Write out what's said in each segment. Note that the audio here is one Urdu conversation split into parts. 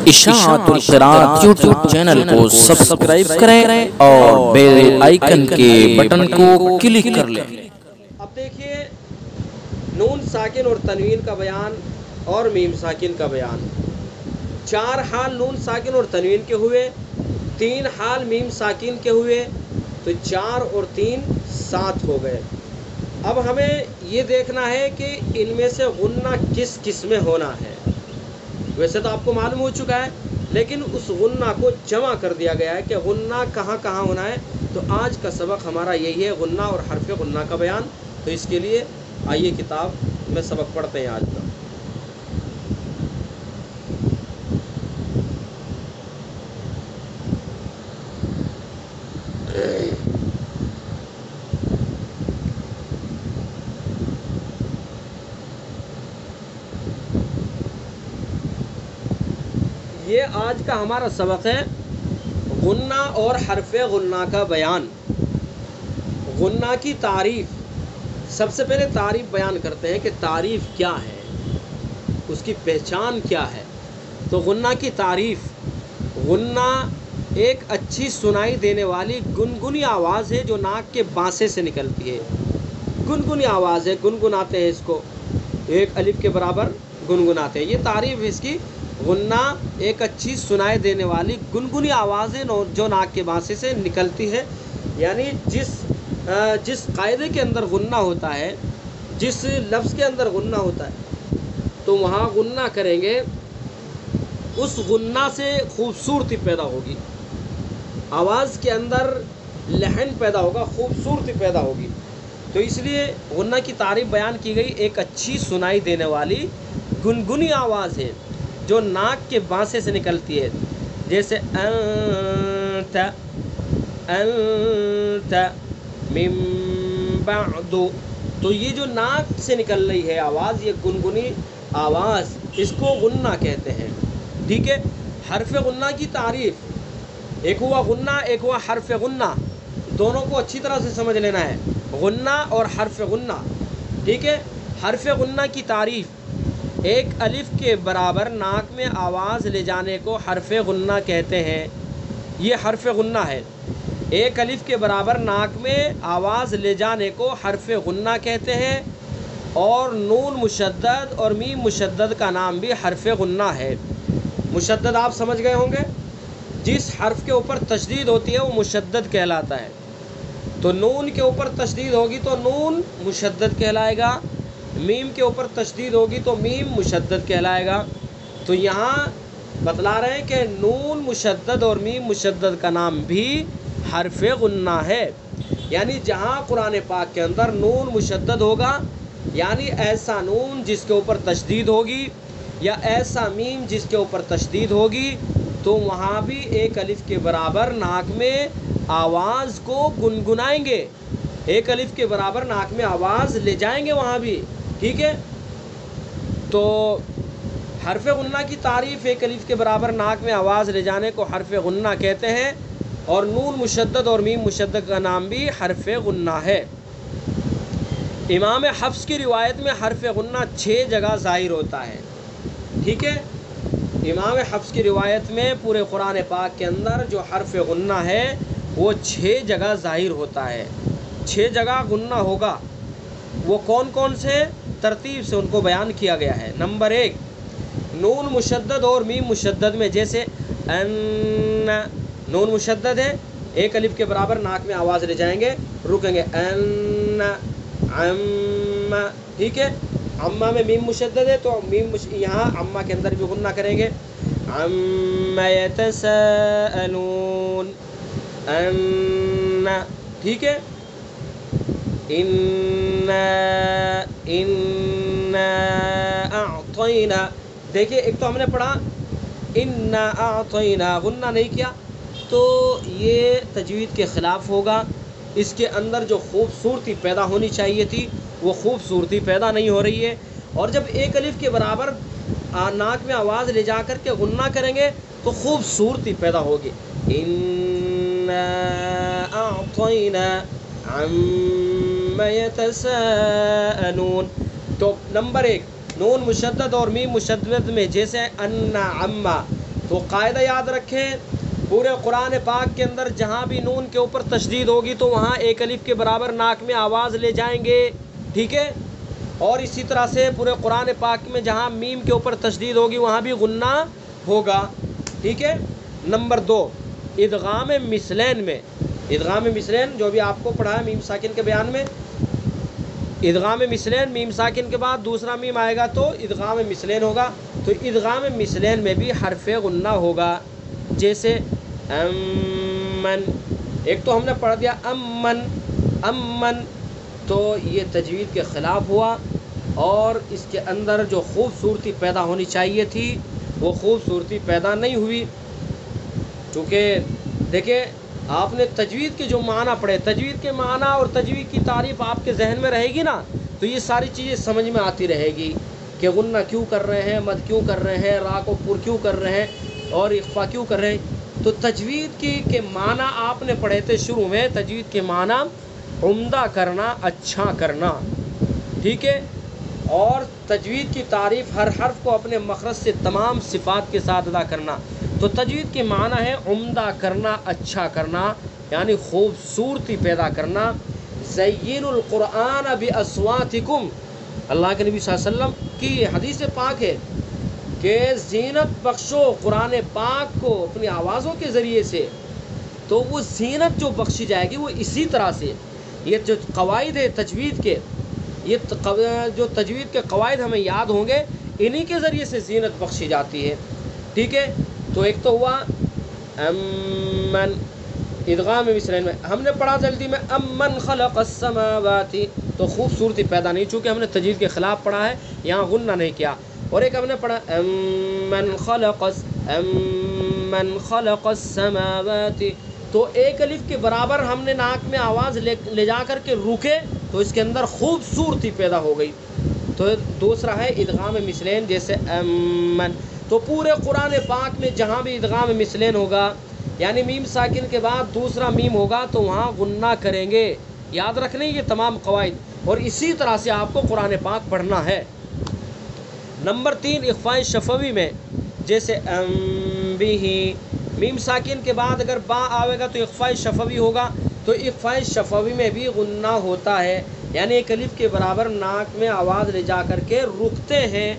اشاعت القراءت یوٹیوب چینل کو سبسکرائب کریں اور بیل آئیکن کے بٹن کو کلک کر لیں۔ اب دیکھیے نون ساکن اور تنوین کا بیان اور میم ساکن کا بیان۔ 4 حال نون ساکن اور تنوین کے ہوئے، 3 حال میم ساکن کے ہوئے، تو 4 اور 3 7 ہو گئے۔ اب ہمیں یہ دیکھنا ہے کہ ان میں سے غنہ کس کس میں ہونا ہے۔ ویسے تو آپ کو معلوم ہو چکا ہے، لیکن اس غنہ کو جمع کر دیا گیا ہے کہ غنہ کہاں کہاں ہونا ہے۔ تو آج کا سبق ہمارا یہی ہے، غنہ اور حرف غنہ کا بیان۔ تو اس کے لیے آئیے کتاب میں سبق پڑھتے ہیں آج کا۔ یہ آج کا ہمارا سبق ہے، غنہ اور حرف غنہ کا بیان۔ غنہ کی تعریف، سب سے پہلے تعریف بیان کرتے ہیں کہ تعریف کیا ہے، اس کی پہچان کیا ہے۔ تو غنہ کی تعریف، غنہ ایک اچھی سنائی دینے والی گنگنی آواز ہے جو ناک کے بانسے سے نکلتی ہے۔ گنگنی آواز ہے، گنگناتے ہیں اس کو، ایک الف کے برابر گنگناتے ہیں۔ یہ تعریف ہے اس کی، غنہ ایک اچھی سنائی دینے والی گنگنی آواز ہے جو ناک کے بانسے سے نکلتی ہے۔ یعنی جس قاعدے کے اندر غنہ ہوتا ہے، جس لفظ کے اندر غنہ ہوتا ہے، تو وہاں غنہ کریں گے، اس غنہ سے خوبصورتی پیدا ہوگی، آواز کے اندر لحن پیدا ہوگا، خوبصورتی پیدا ہوگی۔ تو اس لیے غنہ کی تعریف بیان کی گئی، ایک اچھی سنائی دینے والی گنگنی آواز ہے جو ناک کے بانسے سے نکلتی ہے، جیسے انت انت من بعد۔ تو یہ جو ناک سے نکل رہی ہے آواز، یہ گنگنی آواز، اس کو غنہ کہتے ہیں۔ ٹھیک ہے، حرف غنہ کی تعریف، ایک ہوا غنہ، ایک ہوا حرف غنہ، دونوں کو اچھی طرح سے سمجھ لینا ہے، غنہ اور حرف غنہ۔ ٹھیک ہے، حرف غنہ کی تعریف، ایک الف کے برابر ناک میں آواز لے جانے کو حرف غنہ کہتے ہیں۔ یہ حرف غنہ ہے، ایک الف کے برابر ناک میں آواز لے جانے کو حرف غنہ کہتے ہیں۔ اور نون مشدد اور میم مشدد کا نام بھی حرف غنہ ہے۔ مشدد آپ سمجھ گئے ہوں گے، جس حرف کے اوپر تشدید ہوتی ہے وہ مشدد کہلاتا ہے۔ تو نون کے اوپر تشدید ہوگی تو نون مشدد کہلائے گا، میم کے اوپر تشدید ہوگی تو میم مشدد کہلائے گا۔ تو یہاں بتلا رہے ہیں کہ نون مشدد اور میم مشدد کا نام بھی حرف غنہ ہے۔ یعنی جہاں قرآن پاک کے اندر نون مشدد ہوگا، یعنی ایسا نون جس کے اوپر تشدید ہوگی، یا ایسا میم جس کے اوپر تشدید ہوگی، تو وہاں بھی ایک الف کے برابر ناک میں آواز کو گنگنائیں گے، ایک الف کے برابر ناک میں آواز لے جائیں گے وہاں بھی۔ ٹھیک ہے، تو حرف غنہ کی تعریف، ایک الف کے برابر ناک میں آواز لے جانے کو حرف غنہ کہتے ہیں، اور نون مشدد اور میم مشدد کا نام بھی حرف غنہ ہے۔ امام حفص کی روایت میں حرف غنہ 6 جگہ ظاہر ہوتا ہے۔ ٹھیک ہے، امام حفص کی روایت میں پورے قرآن پاک کے اندر جو حرف غنہ ہے وہ 6 جگہ ظاہر ہوتا ہے، 6 جگہ غنہ ہوگا۔ وہ کون کون سے؟ ترتیب سے ان کو بیان کیا گیا ہے۔ نمبر 1، نون مشدد اور میم مشدد میں، جیسے ان، نون مشدد ہے، ایک الف کے برابر ناک میں آواز لے جائیں گے، رکیں گے، ان عم۔ ٹھیک ہے، عمہ میں میم مشدد ہے تو میم یہاں عمہ کے اندر بھی غنہ کریں گے، عم یتساءلون، ان۔ ٹھیک ہے، انا اعطینا، دیکھیے ایک تو ہم نے پڑھا انا اعطینا، غنہ نہیں کیا، تو یہ تجوید کے خلاف ہوگا۔ اس کے اندر جو خوبصورتی پیدا ہونی چاہیے تھی وہ خوبصورتی پیدا نہیں ہو رہی ہے۔ اور جب ایک الف کے برابر ناک میں آواز لے جا کر کے غنہ کریں گے تو خوبصورتی پیدا ہوگی۔ انا اعطینا عم یتساءلون۔ تو نمبر 1، نون مشدد اور میم مشدد میں، جیسے ان عمہ، تو قاعدہ یاد رکھیں، پورے قرآن پاک کے اندر جہاں بھی نون کے اوپر تشدید ہوگی تو وہاں ایک الف کے برابر ناک میں آواز لے جائیں گے، ٹھیک ہے؟ اور اسی طرح سے پورے قرآن پاک میں جہاں میم کے اوپر تشدید ہوگی وہاں بھی غنہ ہوگا، ٹھیک ہے؟ نمبر 2، ادغام مثلین میں، ادغام مثلین جو بھی آپ کو پڑھا ہے میم ساکن کے بیان میں، ادغام مثلین میم ساکن کے بعد دوسرا میم آئے گا تو ادغام مثلین ہوگا، تو ادغام مثلین میں بھی حرف غنہ ہوگا، جیسے امن، ایک تو ہم نے پڑھ دیا امن، امن، تو یہ تجوید کے خلاف ہوا اور اس کے اندر جو خوبصورتی پیدا ہونی چاہیے تھی وہ خوبصورتی پیدا نہیں ہوئی، کیونکہ دیکھیں آپ نے تجوید کے جو معنی پڑھے، تجوید کے معنی اور تجوید کی تعریف آپ کے ذہن میں رہے گی نا تو یہ ساری چیزیں سمجھ میں آتی رہے گی کہ غنہ کیوں کر رہے ہیں، مد کیوں کر رہے ہیں، را کو پر کیوں کر رہے ہیں اور اخفا کیوں کر رہے ہیں۔ تو تجوید کے معنی آپ نے پڑھے تھے شروع میں، تجوید کے معنی عمدہ کرنا، اچھا کرنا، ٹھیک ہے؟ اور تجوید کی تعریف ہر حرف کو اپنے مخرج سے تمام صفات کے ساتھ ادا کرنا، تو تجوید کے معنی ہے عمدہ کرنا، اچھا کرنا، یعنی خوبصورتی پیدا کرنا۔ زین القرآن باصواتکم، اللہ کے نبی صلی اللہ علیہ وسلم کی حدیث پاک ہے کہ زینت بخشو قرآن پاک کو اپنی آوازوں کے ذریعے سے، تو وہ زینت جو بخشی جائے گی وہ اسی طرح سے، یہ جو قواعد ہے تجوید کے، یہ جو تجوید کے قواعد ہمیں یاد ہوں گے انہی کے ذریعے سے زینت بخشی جاتی ہے، ٹھیک ہے؟ تو ایک تو ہوا امن، ادغام مثلین میں ہم نے پڑھا جلدی میں امن خلق السماوات، تو خوبصورتی پیدا نہیں، چونکہ ہم نے تجوید کے خلاف پڑھا ہے، یہاں غنہ نہیں کیا۔ اور ایک ہم نے پڑھا امن خلق السماوات، تو ایک الف کے برابر ہم نے ناک میں آواز لے جا کر کے روکے تو اس کے اندر خوبصورتی پیدا ہو گئی۔ تو دوسرا ہے ادغام مثلین، جیسے امن، تو پورے قرآن پاک میں جہاں بھی ادغام مثلین ہوگا یعنی میم ساکن کے بعد دوسرا میم ہوگا تو وہاں غنہ کریں گے، یاد رکھنے یہ تمام قواعد، اور اسی طرح سے آپ کو قرآن پاک پڑھنا ہے۔ نمبر 3، اخفاء شفوی میں، جیسے بھی، میم ساکن کے بعد اگر با آئے گا تو اخفاء شفوی ہوگا، تو اخفاء شفوی میں بھی غنہ ہوتا ہے، یعنی ایک الف کے برابر ناک میں آواز لے جا کر کے رکتے ہیں،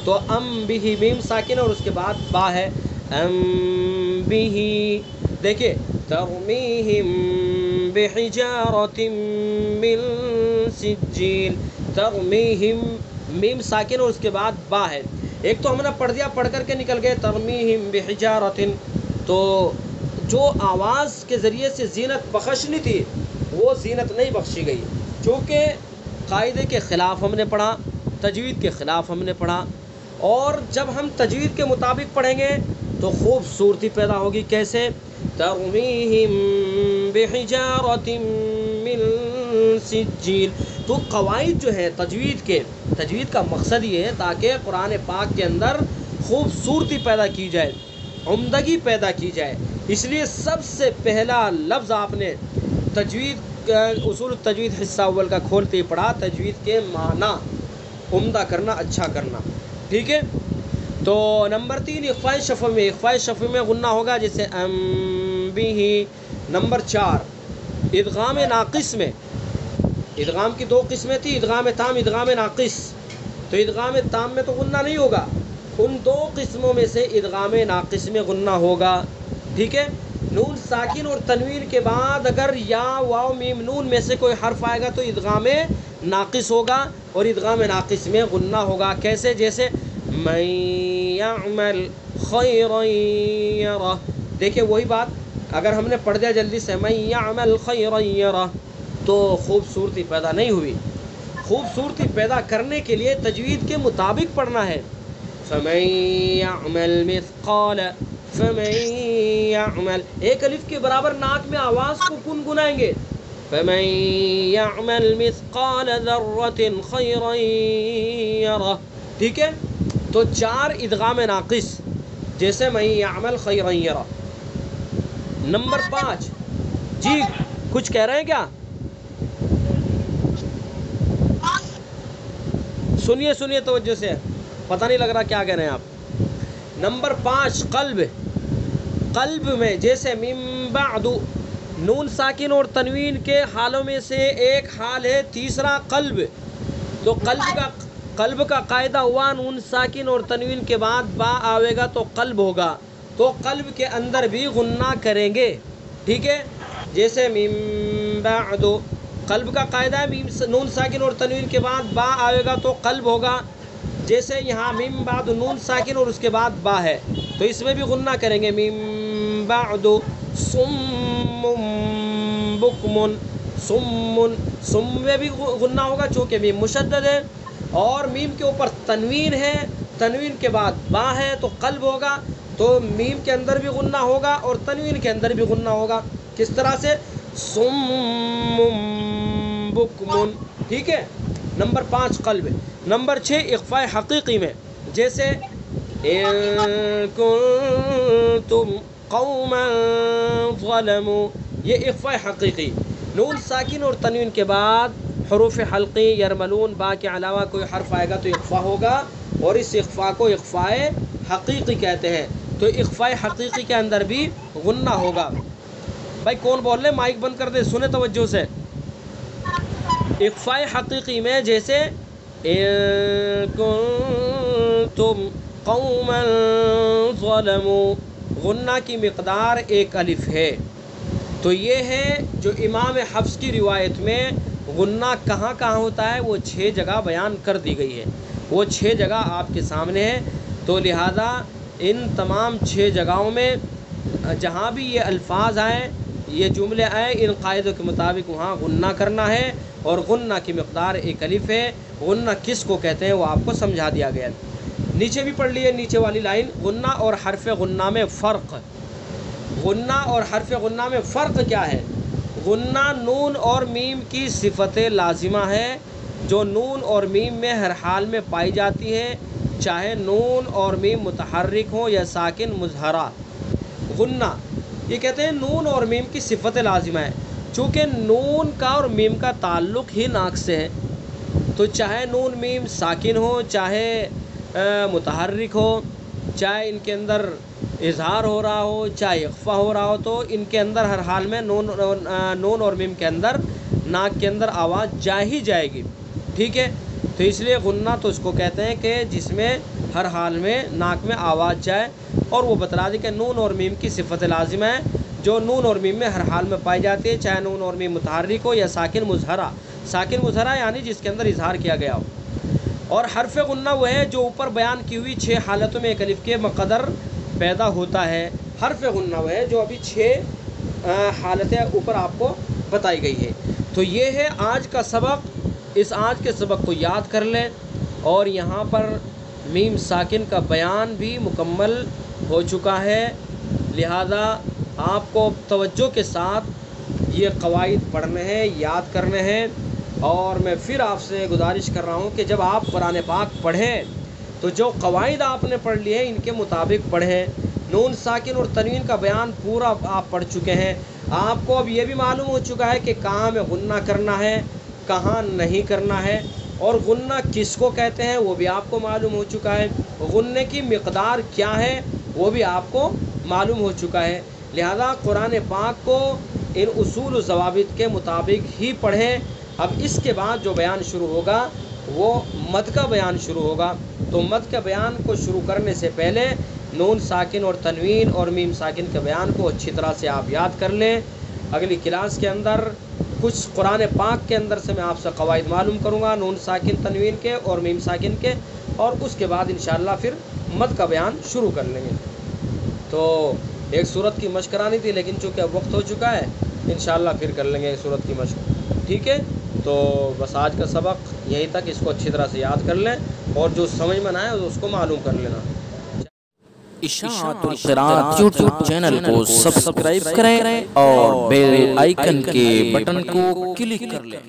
تو بھی میم ساکن اور اس کے بعد با ہے، بھی، دیکھیں ترمیہم بحجارۃ من سجیل، ترمیہم میم ساکن اور اس کے بعد با ہے، ایک تو ہم نے پڑھ دیا، پڑھ کر کے نکل گئے ترمیہم بحجارۃ، تو جو آواز کے ذریعے سے زینت بخشنی تھی وہ زینت نہیں بخشی گئی، چونکہ قاعدے کے خلاف ہم نے پڑھا، تجوید کے خلاف ہم نے پڑھا، اور جب ہم تجوید کے مطابق پڑھیں گے تو خوبصورتی پیدا ہوگی، کیسے؟ ترمیہم بحجارۃ من سجیل، تو قواعد جو ہے تجوید کے، تجوید کا مقصد یہ ہے تاکہ قرآن پاک کے اندر خوبصورتی پیدا کی جائے، عمدگی پیدا کی جائے، اس لیے سب سے پہلا لفظ آپ نے تجوید اصول تجوید حصہ اول کا کھولتے ہی پڑھا، تجوید کے معنی عمدہ کرنا، اچھا کرنا، ٹھیک ہے؟ تو نمبر 3، اخفاء شفوی میں، اخفاء شفوی میں غنہ ہوگا، جیسے بھی۔ نمبر 4، ادغام ناقص میں، ادغام کی 2 قسمیں تھی، ادغام تام، ادغام ناقص، تو ادغام تام میں تو غنہ نہیں ہوگا، ان 2 قسموں میں سے ادغام ناقص میں غنہ ہوگا، ٹھیک ہے؟ نون ساکن اور تنوین کے بعد اگر یا واو میم نون میں سے کوئی حرف آئے گا تو ادغام ناقص ہوگا، اور ادغام ناقص میں غنہ ہوگا، کیسے؟ جیسے من یعمل خیرا یرہ، دیکھیں وہی بات اگر ہم نے پڑھ دیا جلدی سے من یعمل خیرا یرہ تو خوبصورتی پیدا نہیں ہوئی، خوبصورتی پیدا کرنے کے لیے تجوید کے مطابق پڑھنا ہے، فمن یعمل مثقال، فمن یعمل، ایک الف کے برابر ناک میں آواز کو گنگنائیں گے، فمن یعمل مثقال ذرۃ خیرا یرہ، ٹھیک ہے؟ تو 4 ادغام ناقص، جیسے من یعمل خیرا یرہ۔ نمبر 5، جی کچھ کہہ رہے ہیں کیا؟ سنیے توجہ سے، پتہ نہیں لگ رہا کیا کہہ رہے ہیں آپ۔ نمبر 5 قلب. قلب میں جیسے من بعد نون ساکن اور تنوین کے حالوں میں سے ایک حال ہے تیسرا قلب. تو قلب کا قاعدہ ہوا نون ساکن اور تنوین کے بعد با آئے گا تو قلب ہوگا. تو قلب کے اندر بھی غنہ کریں گے. ٹھیک ہے. جیسے من بعد قلب کا قاعدہ ہے نون ساکن اور تنوین کے بعد با آئے گا تو قلب ہوگا. جیسے یہاں من بعد نون ساکن اور اس کے بعد با ہے تو اس میں بھی غنہ کریں گے. من بعد صم بکم سم میں بھی غنہ ہوگا چونکہ میم مشدد ہے اور میم کے اوپر تنوین ہے. تنوین کے بعد با ہے تو قلب ہوگا. تو میم کے اندر بھی غنہ ہوگا اور تنوین کے اندر بھی غنہ ہوگا. کس طرح سے؟ صم بکم. ٹھیک ہے. نمبر 5 قلب. نمبر 6 اخفاء حقیقی میں جیسے ان کنتم قوما ظلموا. یہ اخفاء حقیقی نون ساکن اور تنوین کے بعد حروف حلقی یرملون با کے علاوہ کوئی حرف آئے گا تو اخفاء ہوگا اور اس اخفاء کو اخفاء حقیقی کہتے ہیں. تو اخفاء حقیقی کے اندر بھی غنہ ہوگا. بھائی کون بول رہے؟ مائک بند کر دے, سنیں توجہ سے. اخفاء حقیقی میں جیسے ان کنتم قوما ظلموا غنہ کی مقدار 1 الف ہے. تو یہ ہے جو امام حفص کی روایت میں غنہ کہاں کہاں ہوتا ہے وہ 6 جگہ بیان کر دی گئی ہے. وہ 6 جگہ آپ کے سامنے ہے. تو لہذا ان تمام 6 جگہوں میں جہاں بھی یہ الفاظ آئیں یہ جملے آئیں ان قاعدوں کے مطابق وہاں غنہ کرنا ہے اور غنہ کی مقدار 1 الف ہے. غنہ کس کو کہتے ہیں وہ آپ کو سمجھا دیا گیا. نیچے بھی پڑھ لیے نیچے والی لائن. غنہ اور حرف غنہ میں فرق. غنہ اور حرف غنہ میں فرق کیا ہے؟ غنہ نون اور میم کی صفت لازمہ ہے جو نون اور میم میں ہر حال میں پائی جاتی ہے چاہے نون اور میم متحرک ہوں یا ساکن مظہرہ. غنہ یہ کہتے ہیں نون اور میم کی صفت لازمہ ہے چونکہ نون کا اور میم کا تعلق ہی ناک سے ہے. تو چاہے نون میم ساکن ہو چاہے متحرک ہو چاہے ان کے اندر اظہار ہو رہا ہو چاہے اخفا ہو رہا ہو تو ان کے اندر ہر حال میں نون اور میم کے اندر ناک کے اندر آواز جا ہی جائے گی. ٹھیک ہے. تو اس لیے غنہ تو اس کو کہتے ہیں کہ جس میں ہر حال میں ناک میں آواز جائے اور وہ بتلا دی کہ نون اور میم کی صفت لازمہ ہے جو نون اور میم میں ہر حال میں پائی جاتی ہے چاہے نون اور میم متحرک ہو یا ساکن مظہرہ. ساکن مظہرہ یعنی جس کے اندر اظہار کیا گیا ہو. اور حرف غنہ وہ ہے جو اوپر بیان کی ہوئی 6 حالتوں میں 1 الف کے مقدر پیدا ہوتا ہے. حرف غنہ وہ ہے جو ابھی 6 حالتیں اوپر آپ کو بتائی گئی ہے. تو یہ ہے آج کا سبق. اس آج کے سبق کو یاد کر لیں اور یہاں پر میم ساکن کا بیان بھی مکمل ہو چکا ہے. لہذا آپ کو توجہ کے ساتھ یہ قواعد پڑھنے ہیں یاد کرنے ہیں. اور میں پھر آپ سے گزارش کر رہا ہوں کہ جب آپ قرآن پاک پڑھیں تو جو قواعد آپ نے پڑھ لی ہیں ان کے مطابق پڑھیں. نون ساکن اور تنوین کا بیان پورا آپ پڑھ چکے ہیں. آپ کو اب یہ بھی معلوم ہو چکا ہے کہ کہاں میں غنہ کرنا ہے کہاں نہیں کرنا ہے اور غنہ کس کو کہتے ہیں وہ بھی آپ کو معلوم ہو چکا ہے. غنے کی مقدار کیا ہے وہ بھی آپ کو معلوم ہو چکا ہے. لہذا قرآن پاک کو ان اصول و ضوابط کے مطابق ہی پڑھیں. اب اس کے بعد جو بیان شروع ہوگا وہ مد کا بیان شروع ہوگا. تو مد کا بیان کو شروع کرنے سے پہلے نون ساکن اور تنوین اور میم ساکن کے بیان کو اچھی طرح سے آپ یاد کر لیں. اگلی کلاس کے اندر کچھ قرآن پاک کے اندر سے میں آپ سے قواعد معلوم کروں گا نون ساکن تنوین کے اور میم ساکن کے اور اس کے بعد انشاءاللہ پھر مد کا بیان شروع کر لیں گے. تو ایک صورت کی مشق کرانی تھی لیکن چونکہ اب وقت ہو چکا ہے انشاءاللہ پھر کر لیں گے ایک صورت کی مشق. ٹھیک ہے. تو بس آج کا سبق یہیں تک. اس کو اچھی طرح سے یاد کر لیں اور جو سمجھ میں نہ آئے اس کو معلوم کر لینا. اشاعت القراءت یوٹیوب چینل کو سبسکرائب کریں اور بیل آئیکن کے بٹن کو کلک کر لیں.